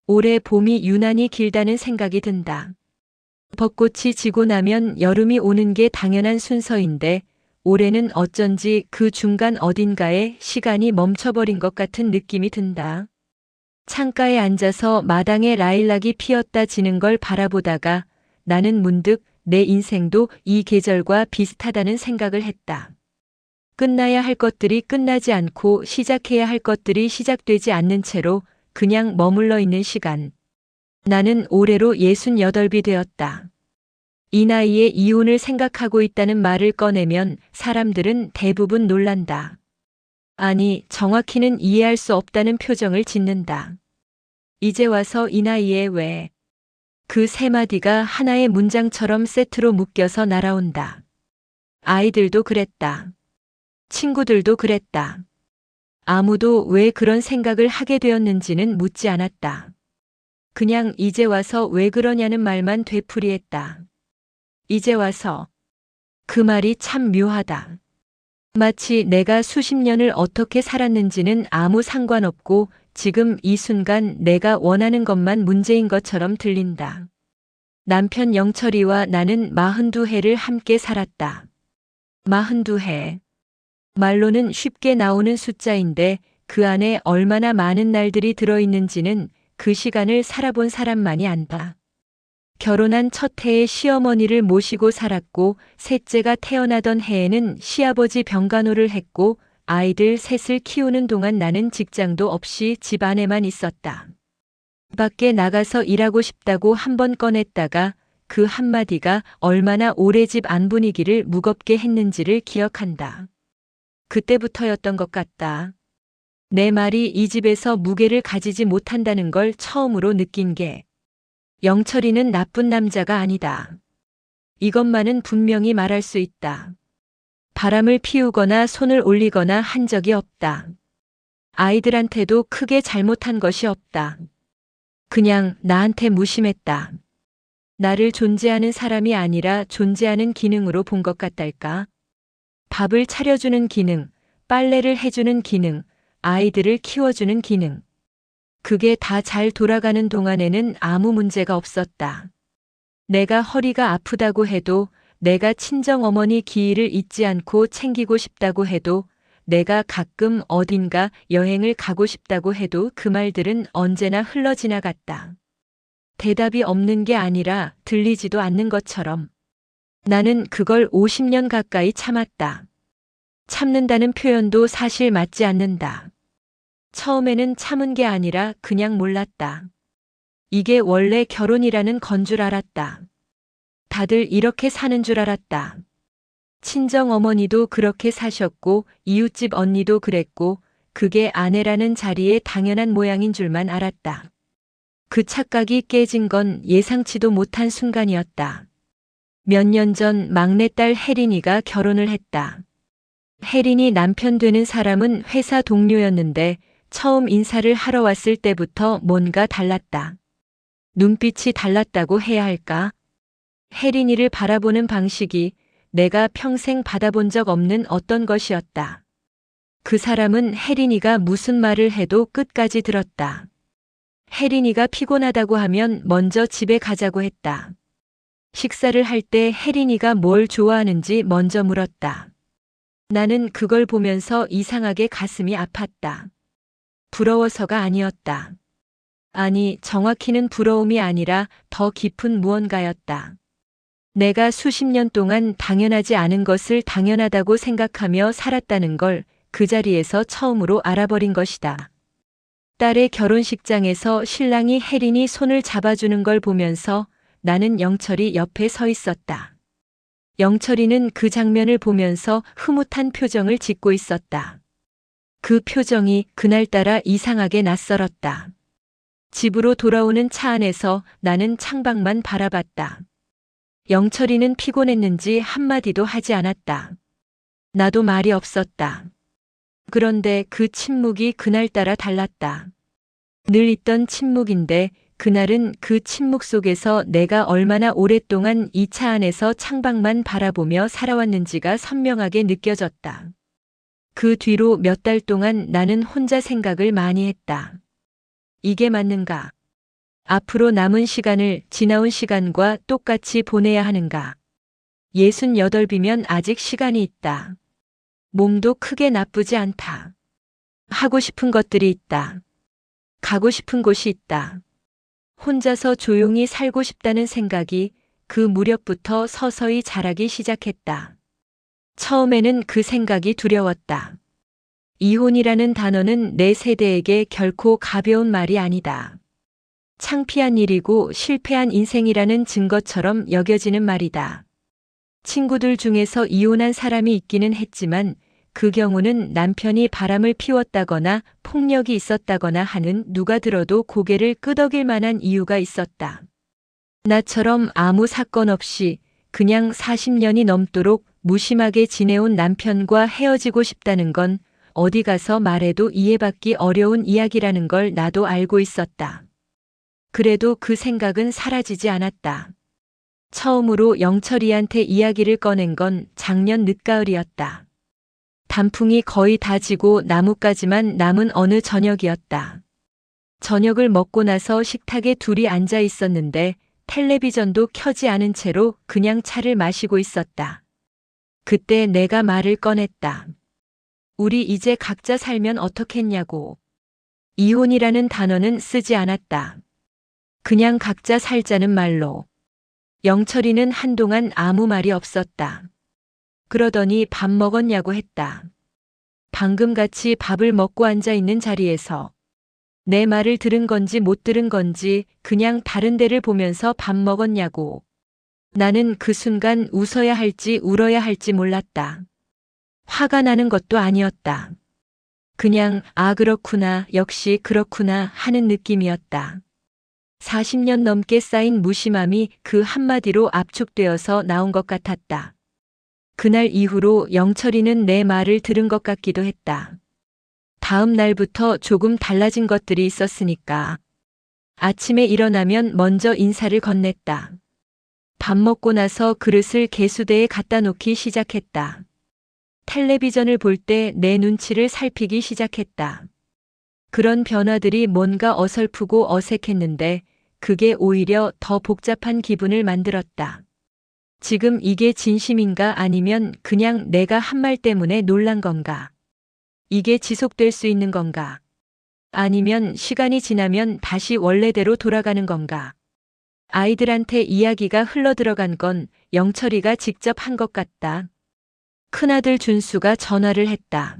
올해 봄이 유난히 길다는 생각이 든다. 벚꽃이 지고 나면 여름이 오는 게 당연한 순서인데 올해는 어쩐지 그 중간 어딘가에 시간이 멈춰버린 것 같은 느낌이 든다. 창가에 앉아서 마당에 라일락이 피었다 지는 걸 바라보다가 나는 문득 내 인생도 이 계절과 비슷하다는 생각을 했다. 끝나야 할 것들이 끝나지 않고 시작해야 할 것들이 시작되지 않는 채로 그냥 머물러 있는 시간. 나는 올해로 68이 되었다. 이 나이에 이혼을 생각하고 있다는 말을 꺼내면 사람들은 대부분 놀란다. 아니, 정확히는 이해할 수 없다는 표정을 짓는다. 이제 와서 이 나이에 왜? 그 세 마디가 하나의 문장처럼 세트로 묶여서 날아온다. 아이들도 그랬다. 친구들도 그랬다. 아무도 왜 그런 생각을 하게 되었는지는 묻지 않았다. 그냥 이제 와서 왜 그러냐는 말만 되풀이했다. 이제 와서. 그 말이 참 묘하다. 마치 내가 수십 년을 어떻게 살았는지는 아무 상관없고 지금 이 순간 내가 원하는 것만 문제인 것처럼 들린다. 남편 영철이와 나는 42해를 함께 살았다. 42해. 말로는 쉽게 나오는 숫자인데 그 안에 얼마나 많은 날들이 들어있는지는 그 시간을 살아본 사람만이 안다. 결혼한 첫 해에 시어머니를 모시고 살았고 셋째가 태어나던 해에는 시아버지 병간호를 했고 아이들 셋을 키우는 동안 나는 직장도 없이 집 안에만 있었다. 밖에 나가서 일하고 싶다고 한 번 꺼냈다가 그 한마디가 얼마나 오래 집 안 분위기를 무겁게 했는지를 기억한다. 그때부터였던 것 같다. 내 말이 이 집에서 무게를 가지지 못한다는 걸 처음으로 느낀 게 영철이는 나쁜 남자가 아니다. 이것만은 분명히 말할 수 있다. 바람을 피우거나 손을 올리거나 한 적이 없다. 아이들한테도 크게 잘못한 것이 없다. 그냥 나한테 무심했다. 나를 존재하는 사람이 아니라 존재하는 기능으로 본 것 같달까? 밥을 차려주는 기능, 빨래를 해주는 기능, 아이들을 키워주는 기능. 그게 다 잘 돌아가는 동안에는 아무 문제가 없었다. 내가 허리가 아프다고 해도, 내가 친정어머니 기일을 잊지 않고 챙기고 싶다고 해도, 내가 가끔 어딘가 여행을 가고 싶다고 해도 그 말들은 언제나 흘러 지나갔다. 대답이 없는 게 아니라 들리지도 않는 것처럼. 나는 그걸 50년 가까이 참았다. 참는다는 표현도 사실 맞지 않는다. 처음에는 참은 게 아니라 그냥 몰랐다. 이게 원래 결혼이라는 건 줄 알았다. 다들 이렇게 사는 줄 알았다. 친정 어머니도 그렇게 사셨고 이웃집 언니도 그랬고 그게 아내라는 자리에 당연한 모양인 줄만 알았다. 그 착각이 깨진 건 예상치도 못한 순간이었다. 몇 년 전 막내딸 혜린이가 결혼을 했다. 혜린이 남편 되는 사람은 회사 동료였는데 처음 인사를 하러 왔을 때부터 뭔가 달랐다. 눈빛이 달랐다고 해야 할까? 혜린이를 바라보는 방식이 내가 평생 받아본 적 없는 어떤 것이었다. 그 사람은 혜린이가 무슨 말을 해도 끝까지 들었다. 혜린이가 피곤하다고 하면 먼저 집에 가자고 했다. 식사를 할 때 혜린이가 뭘 좋아하는지 먼저 물었다. 나는 그걸 보면서 이상하게 가슴이 아팠다. 부러워서가 아니었다. 아니, 정확히는 부러움이 아니라 더 깊은 무언가였다. 내가 수십 년 동안 당연하지 않은 것을 당연하다고 생각하며 살았다는 걸 그 자리에서 처음으로 알아버린 것이다. 딸의 결혼식장에서 신랑이 혜린이 손을 잡아주는 걸 보면서 나는 영철이 옆에 서 있었다. 영철이는 그 장면을 보면서 흐뭇한 표정을 짓고 있었다. 그 표정이 그날따라 이상하게 낯설었다. 집으로 돌아오는 차 안에서 나는 창밖만 바라봤다. 영철이는 피곤했는지 한마디도 하지 않았다. 나도 말이 없었다. 그런데 그 침묵이 그날따라 달랐다. 늘 있던 침묵인데 그날은 그 침묵 속에서 내가 얼마나 오랫동안 이 차 안에서 창밖만 바라보며 살아왔는지가 선명하게 느껴졌다. 그 뒤로 몇 달 동안 나는 혼자 생각을 많이 했다. 이게 맞는가? 앞으로 남은 시간을 지나온 시간과 똑같이 보내야 하는가? 68이면 아직 시간이 있다. 몸도 크게 나쁘지 않다. 하고 싶은 것들이 있다. 가고 싶은 곳이 있다. 혼자서 조용히 살고 싶다는 생각이 그 무렵부터 서서히 자라기 시작했다. 처음에는 그 생각이 두려웠다. 이혼이라는 단어는 내 세대에게 결코 가벼운 말이 아니다. 창피한 일이고 실패한 인생이라는 증거처럼 여겨지는 말이다. 친구들 중에서 이혼한 사람이 있기는 했지만 그 경우는 남편이 바람을 피웠다거나 폭력이 있었다거나 하는 누가 들어도 고개를 끄덕일 만한 이유가 있었다. 나처럼 아무 사건 없이 그냥 40년이 넘도록 무심하게 지내온 남편과 헤어지고 싶다는 건 어디 가서 말해도 이해받기 어려운 이야기라는 걸 나도 알고 있었다. 그래도 그 생각은 사라지지 않았다. 처음으로 영철이한테 이야기를 꺼낸 건 작년 늦가을이었다. 단풍이 거의 다 지고 나뭇가지만 남은 어느 저녁이었다. 저녁을 먹고 나서 식탁에 둘이 앉아 있었는데 텔레비전도 켜지 않은 채로 그냥 차를 마시고 있었다. 그때 내가 말을 꺼냈다. 우리 이제 각자 살면 어떻겠냐고. 이혼이라는 단어는 쓰지 않았다. 그냥 각자 살자는 말로. 영철이는 한동안 아무 말이 없었다. 그러더니 밥 먹었냐고 했다. 방금 같이 밥을 먹고 앉아 있는 자리에서 내 말을 들은 건지 못 들은 건지 그냥 다른 데를 보면서 밥 먹었냐고. 나는 그 순간 웃어야 할지 울어야 할지 몰랐다. 화가 나는 것도 아니었다. 그냥 아 그렇구나 역시 그렇구나 하는 느낌이었다. 40년 넘게 쌓인 무심함이 그 한마디로 압축되어서 나온 것 같았다. 그날 이후로 영철이는 내 말을 들은 것 같기도 했다. 다음 날부터 조금 달라진 것들이 있었으니까. 아침에 일어나면 먼저 인사를 건넸다. 밥 먹고 나서 그릇을 개수대에 갖다 놓기 시작했다. 텔레비전을 볼 때 내 눈치를 살피기 시작했다. 그런 변화들이 뭔가 어설프고 어색했는데 그게 오히려 더 복잡한 기분을 만들었다. 지금 이게 진심인가 아니면 그냥 내가 한 말 때문에 놀란 건가? 이게 지속될 수 있는 건가? 아니면 시간이 지나면 다시 원래대로 돌아가는 건가? 아이들한테 이야기가 흘러들어간 건 영철이가 직접 한 것 같다. 큰아들 준수가 전화를 했다.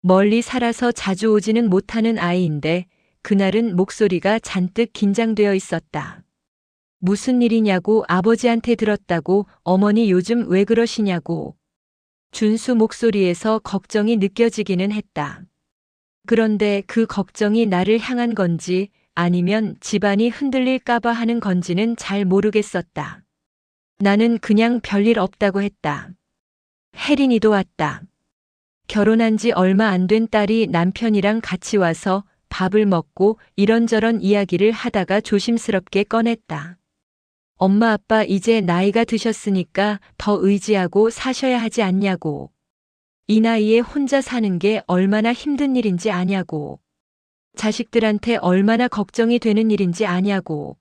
멀리 살아서 자주 오지는 못하는 아이인데 그날은 목소리가 잔뜩 긴장되어 있었다. 무슨 일이냐고 아버지한테 들었다고 어머니 요즘 왜 그러시냐고. 준수 목소리에서 걱정이 느껴지기는 했다. 그런데 그 걱정이 나를 향한 건지 아니면 집안이 흔들릴까봐 하는 건지는 잘 모르겠었다. 나는 그냥 별일 없다고 했다. 혜린이도 왔다. 결혼한 지 얼마 안 된 딸이 남편이랑 같이 와서 밥을 먹고 이런저런 이야기를 하다가 조심스럽게 꺼냈다. 엄마 아빠 이제 나이가 드셨으니까 더 의지하고 사셔야 하지 않냐고. 이 나이에 혼자 사는 게 얼마나 힘든 일인지 아냐고. 자식들한테 얼마나 걱정이 되는 일인지 아냐고.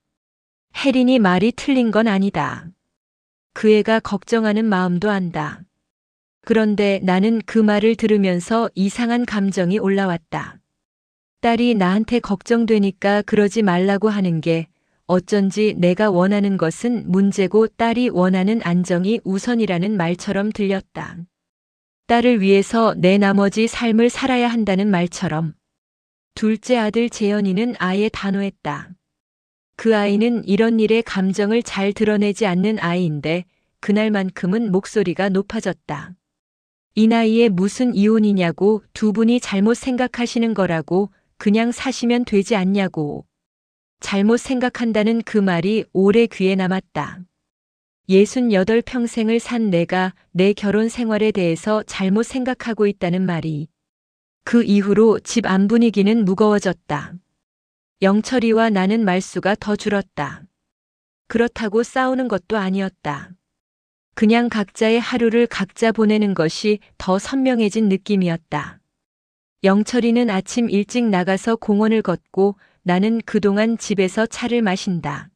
혜린이 말이 틀린 건 아니다. 그 애가 걱정하는 마음도 안다. 그런데 나는 그 말을 들으면서 이상한 감정이 올라왔다. 딸이 나한테 걱정되니까 그러지 말라고 하는 게 어쩐지 내가 원하는 것은 문제고 딸이 원하는 안정이 우선이라는 말처럼 들렸다. 딸을 위해서 내 나머지 삶을 살아야 한다는 말처럼. 둘째 아들 재현이는 아예 단호했다. 그 아이는 이런 일에 감정을 잘 드러내지 않는 아이인데 그날만큼은 목소리가 높아졌다. 이 나이에 무슨 이혼이냐고 두 분이 잘못 생각하시는 거라고 그냥 사시면 되지 않냐고. 잘못 생각한다는 그 말이 오래 귀에 남았다. 68 평생을 산 내가 내 결혼 생활에 대해서 잘못 생각하고 있다는 말이. 그 이후로 집 안 분위기는 무거워졌다. 영철이와 나는 말수가 더 줄었다. 그렇다고 싸우는 것도 아니었다. 그냥 각자의 하루를 각자 보내는 것이 더 선명해진 느낌이었다. 영철이는 아침 일찍 나가서 공원을 걷고 나는 그동안 집에서 차를 마신다.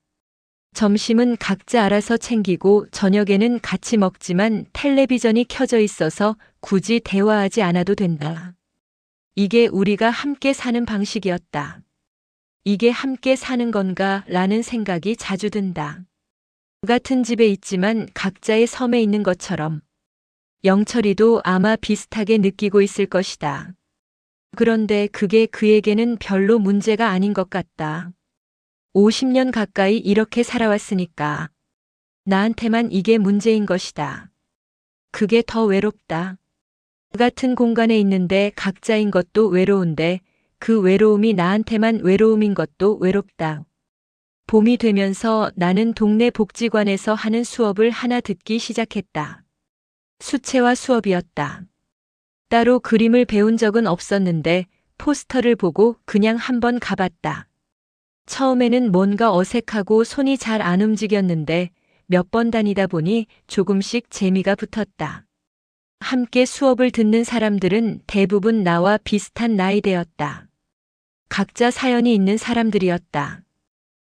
점심은 각자 알아서 챙기고 저녁에는 같이 먹지만 텔레비전이 켜져 있어서 굳이 대화하지 않아도 된다. 이게 우리가 함께 사는 방식이었다. 이게 함께 사는 건가 라는 생각이 자주 든다. 같은 집에 있지만 각자의 섬에 있는 것처럼 영철이도 아마 비슷하게 느끼고 있을 것이다. 그런데 그게 그에게는 별로 문제가 아닌 것 같다. 50년 가까이 이렇게 살아왔으니까 나한테만 이게 문제인 것이다. 그게 더 외롭다. 같은 공간에 있는데 각자인 것도 외로운데 그 외로움이 나한테만 외로움인 것도 외롭다. 봄이 되면서 나는 동네 복지관에서 하는 수업을 하나 듣기 시작했다. 수채화 수업이었다. 따로 그림을 배운 적은 없었는데 포스터를 보고 그냥 한번 가봤다. 처음에는 뭔가 어색하고 손이 잘 안 움직였는데 몇 번 다니다 보니 조금씩 재미가 붙었다. 함께 수업을 듣는 사람들은 대부분 나와 비슷한 나이대였다. 각자 사연이 있는 사람들이었다.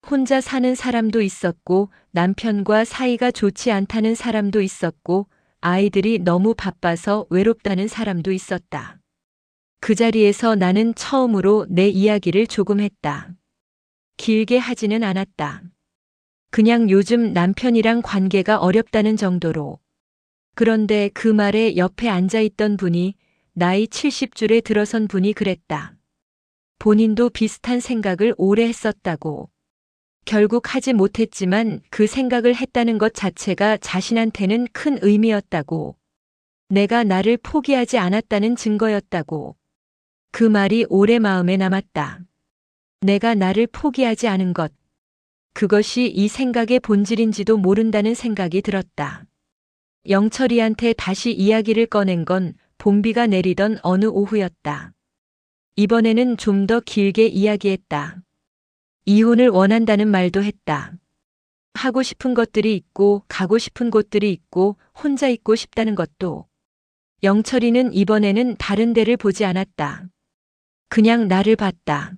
혼자 사는 사람도 있었고 남편과 사이가 좋지 않다는 사람도 있었고 아이들이 너무 바빠서 외롭다는 사람도 있었다. 그 자리에서 나는 처음으로 내 이야기를 조금 했다. 길게 하지는 않았다. 그냥 요즘 남편이랑 관계가 어렵다는 정도로. 그런데 그 말에 옆에 앉아있던 분이 나이 70줄에 들어선 분이 그랬다. 본인도 비슷한 생각을 오래 했었다고. 결국 하지 못했지만 그 생각을 했다는 것 자체가 자신한테는 큰 의미였다고. 내가 나를 포기하지 않았다는 증거였다고. 그 말이 오래 마음에 남았다. 내가 나를 포기하지 않은 것. 그것이 이 생각의 본질인지도 모른다는 생각이 들었다. 영철이한테 다시 이야기를 꺼낸 건 봄비가 내리던 어느 오후였다. 이번에는 좀 더 길게 이야기했다. 이혼을 원한다는 말도 했다. 하고 싶은 것들이 있고 가고 싶은 곳들이 있고 혼자 있고 싶다는 것도. 영철이는 이번에는 다른 데를 보지 않았다. 그냥 나를 봤다.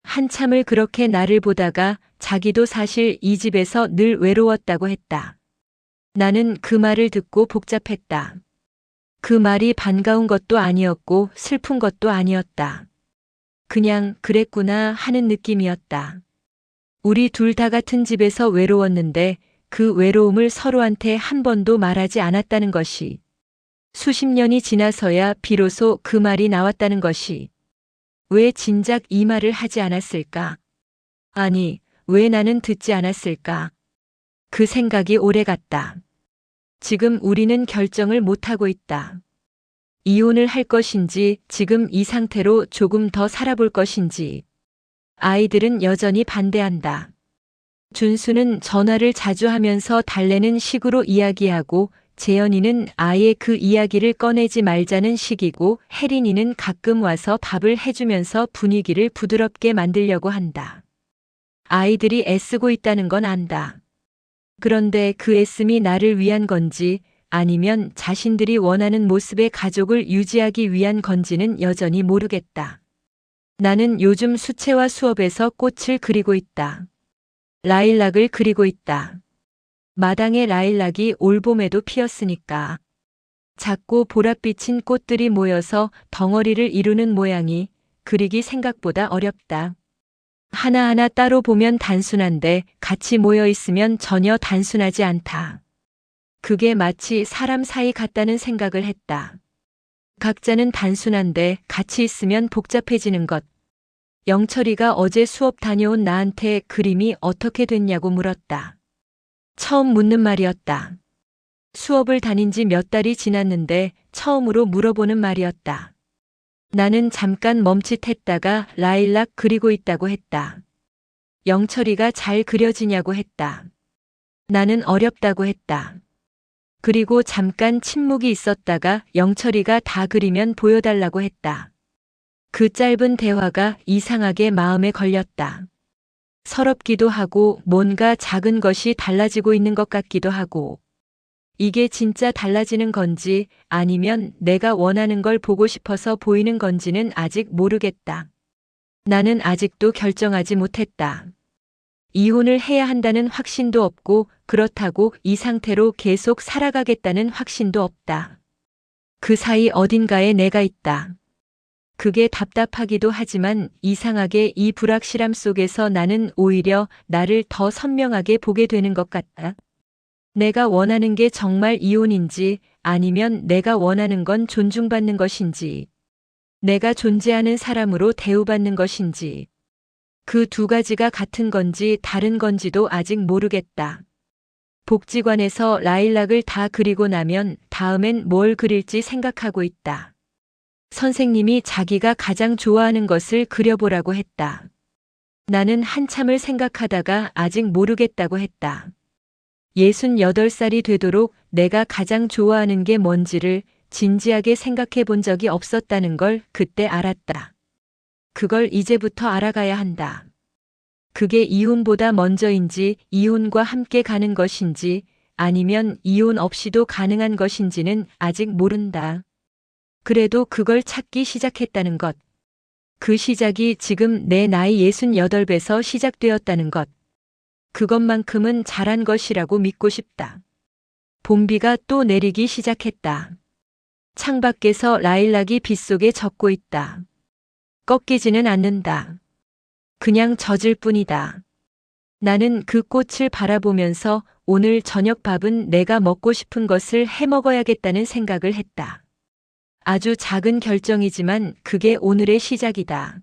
한참을 그렇게 나를 보다가 자기도 사실 이 집에서 늘 외로웠다고 했다. 나는 그 말을 듣고 복잡했다. 그 말이 반가운 것도 아니었고 슬픈 것도 아니었다. 그냥 그랬구나 하는 느낌이었다. 우리 둘 다 같은 집에서 외로웠는데 그 외로움을 서로한테 한 번도 말하지 않았다는 것이. 수십 년이 지나서야 비로소 그 말이 나왔다는 것이. 왜 진작 이 말을 하지 않았을까? 아니, 왜 나는 듣지 않았을까? 그 생각이 오래갔다. 지금 우리는 결정을 못하고 있다. 이혼을 할 것인지 지금 이 상태로 조금 더 살아볼 것인지. 아이들은 여전히 반대한다. 준수는 전화를 자주 하면서 달래는 식으로 이야기하고 재현이는 아예 그 이야기를 꺼내지 말자는 식이고 혜린이는 가끔 와서 밥을 해주면서 분위기를 부드럽게 만들려고 한다. 아이들이 애쓰고 있다는 건 안다. 그런데 그 애씀이 나를 위한 건지 아니면 자신들이 원하는 모습의 가족을 유지하기 위한 건지는 여전히 모르겠다. 나는 요즘 수채화 수업에서 꽃을 그리고 있다. 라일락을 그리고 있다. 마당에 라일락이 올봄에도 피었으니까. 작고 보랏빛인 꽃들이 모여서 덩어리를 이루는 모양이 그리기 생각보다 어렵다. 하나하나 따로 보면 단순한데 같이 모여 있으면 전혀 단순하지 않다. 그게 마치 사람 사이 같다는 생각을 했다. 각자는 단순한데 같이 있으면 복잡해지는 것. 영철이가 어제 수업 다녀온 나한테 그림이 어떻게 됐냐고 물었다. 처음 묻는 말이었다. 수업을 다닌 지 몇 달이 지났는데 처음으로 물어보는 말이었다. 나는 잠깐 멈칫했다가 라일락 그리고 있다고 했다. 영철이가 잘 그려지냐고 했다. 나는 어렵다고 했다. 그리고 잠깐 침묵이 있었다가 영철이가 다 그리면 보여달라고 했다. 그 짧은 대화가 이상하게 마음에 걸렸다. 서럽기도 하고 뭔가 작은 것이 달라지고 있는 것 같기도 하고. 이게 진짜 달라지는 건지 아니면 내가 원하는 걸 보고 싶어서 보이는 건지는 아직 모르겠다. 나는 아직도 결정하지 못했다. 이혼을 해야 한다는 확신도 없고 그렇다고 이 상태로 계속 살아가겠다는 확신도 없다. 그 사이 어딘가에 내가 있다. 그게 답답하기도 하지만 이상하게 이 불확실함 속에서 나는 오히려 나를 더 선명하게 보게 되는 것 같다. 내가 원하는 게 정말 이혼인지 아니면 내가 원하는 건 존중받는 것인지, 내가 존재하는 사람으로 대우받는 것인지, 그 두 가지가 같은 건지 다른 건지도 아직 모르겠다. 복지관에서 라일락을 다 그리고 나면 다음엔 뭘 그릴지 생각하고 있다. 선생님이 자기가 가장 좋아하는 것을 그려보라고 했다. 나는 한참을 생각하다가 아직 모르겠다고 했다. 68살이 되도록 내가 가장 좋아하는 게 뭔지를 진지하게 생각해 본 적이 없었다는 걸 그때 알았다. 그걸 이제부터 알아가야 한다. 그게 이혼보다 먼저인지 이혼과 함께 가는 것인지 아니면 이혼 없이도 가능한 것인지는 아직 모른다. 그래도 그걸 찾기 시작했다는 것. 그 시작이 지금 내 나이 68에서 시작되었다는 것. 그것만큼은 잘한 것이라고 믿고 싶다. 봄비가 또 내리기 시작했다. 창밖에서 라일락이 빗속에 젖고 있다. 꺾이지는 않는다. 그냥 젖을 뿐이다. 나는 그 꽃을 바라보면서 오늘 저녁 밥은 내가 먹고 싶은 것을 해 먹어야겠다는 생각을 했다. 아주 작은 결정이지만 그게 오늘의 시작이다.